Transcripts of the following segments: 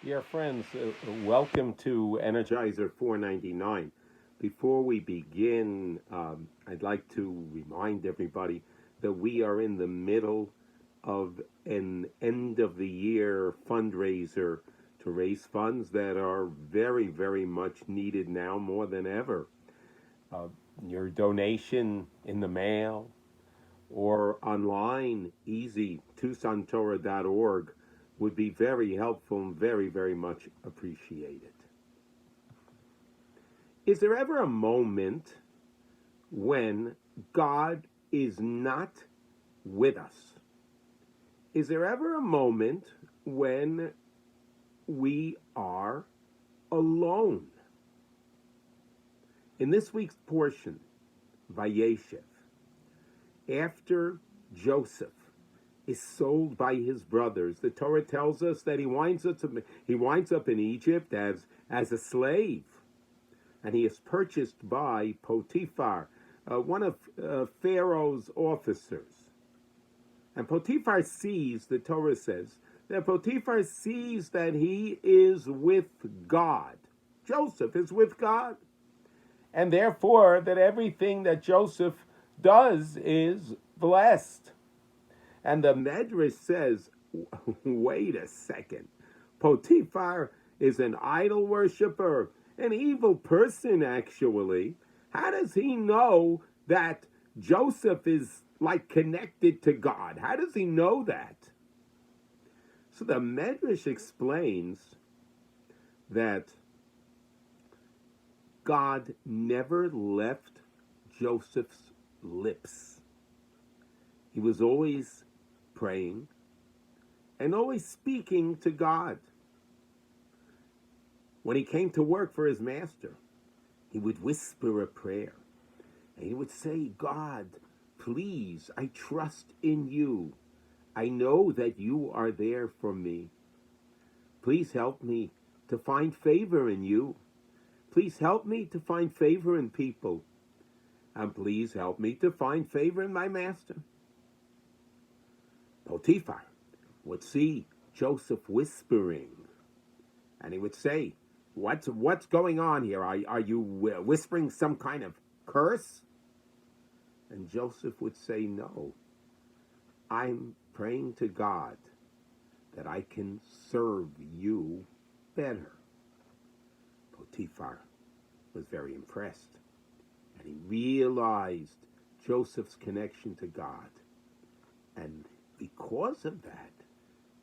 Dear friends, welcome to Energizer 499. Before we begin, I'd like to remind everybody that we are in the middle of an end of the year fundraiser to raise funds that are very, very much needed now more than ever. Uh, your donation in the mail or online, easy, tucsontorah.org, would be very helpful and very, very much appreciated. Is there ever a moment when God is not with us? Is there ever a moment when we are alone? In this week's portion, Vayeshev, after Joseph is sold by his brothers, the Torah tells us that he winds up in Egypt as a slave, and he is purchased by Potiphar, one of Pharaoh's officers. And Potiphar sees, the Torah says, that Potiphar sees that he is with God. Joseph is with God. And therefore, that everything that Joseph does is blessed. And the Medrash says, wait a second. Potiphar is an idol worshiper, an evil person, actually. How does he know that Joseph is like connected to God? How does he know that? So the Medrash explains that God never left Joseph's lips. He was always praying and always speaking to God. When he came to work for his master, he would whisper a prayer. And he would say, God, please, I trust in you. I know that you are there for me. Please help me to find favor in you. Please help me to find favor in people. And please help me to find favor in my master. Potiphar would see Joseph whispering, and he would say, what's going on here? Are you whispering some kind of curse? And Joseph would say, no, I'm praying to God that I can serve you better. Potiphar was very impressed, and he realized Joseph's connection to God. And because of that,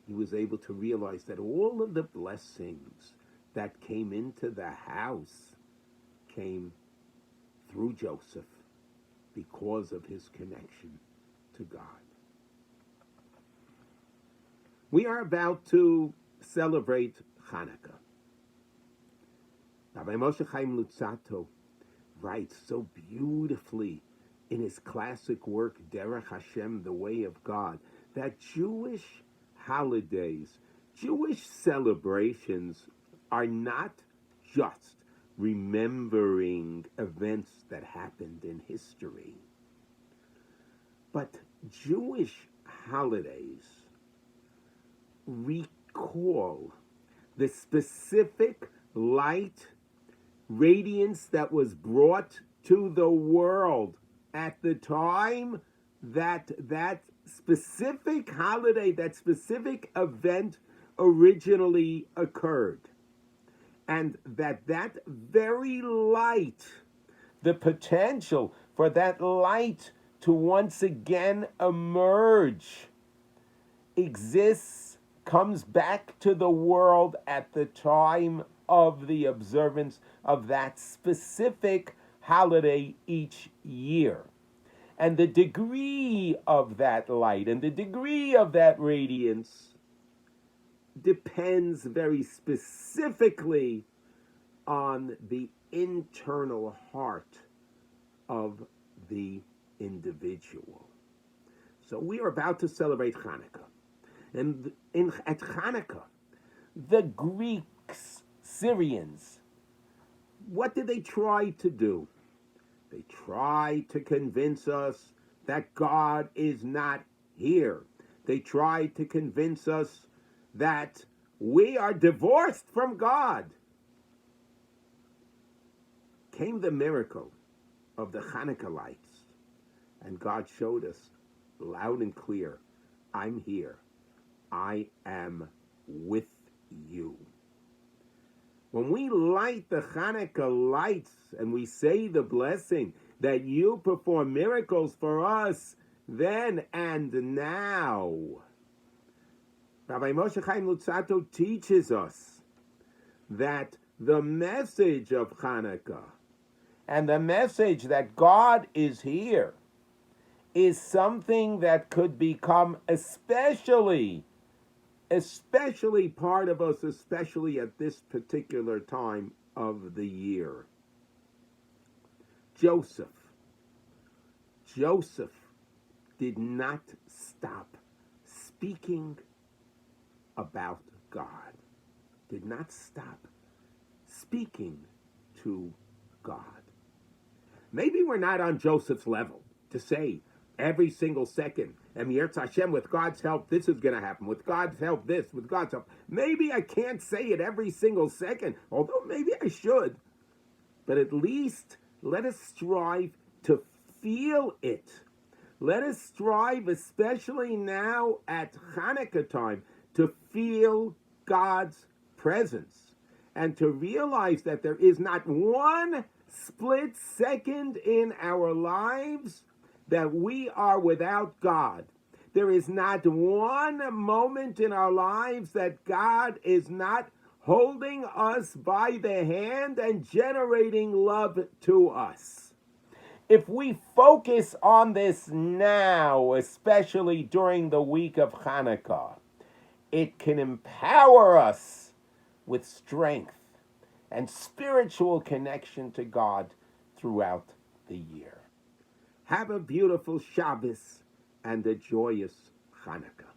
he was able to realize that all of the blessings that came into the house came through Joseph because of his connection to God. We are about to celebrate Hanukkah. Rabbi Moshe Chaim Luzzatto writes so beautifully in his classic work, Derech Hashem, The Way of God, that Jewish holidays, Jewish celebrations are not just remembering events that happened in history, but Jewish holidays recall the specific light, radiance that was brought to the world at the time that specific holiday, that specific event originally occurred. And that very light, the potential for that light to once again emerge, exists, comes back to the world at the time of the observance of that specific holiday each year. And the degree of that light and the degree of that radiance depends very specifically on the internal heart of the individual. So we are about to celebrate Hanukkah. And at Hanukkah, the Greeks, Syrians, what did they try to do? They tried to convince us that God is not here. They tried to convince us that we are divorced from God, came the miracle of the Hanukkah lights. And God showed us loud and clear, I'm here. I am with you. When we light the Hanukkah lights and we say the blessing that you perform miracles for us then and now, Rabbi Moshe Chaim Luzzatto teaches us that the message of Hanukkah and the message that God is here is something that could become especially part of us, especially at this particular time of the year. Joseph did not stop speaking about God, did not stop speaking to God. Maybe we're not on Joseph's level to say every single second, and Yirtz Hashem, with God's help, this is going to happen. With God's help, this. With God's help. Maybe I can't say it every single second, although maybe I should. But at least let us strive to feel it. Let us strive, especially now at Hanukkah time, to feel God's presence and to realize that there is not one split second in our lives that we are without God. There is not one moment in our lives that God is not holding us by the hand and generating love to us. If we focus on this now, especially during the week of Hanukkah, it can empower us with strength and spiritual connection to God throughout the year. Have a beautiful Shabbos and a joyous Hanukkah.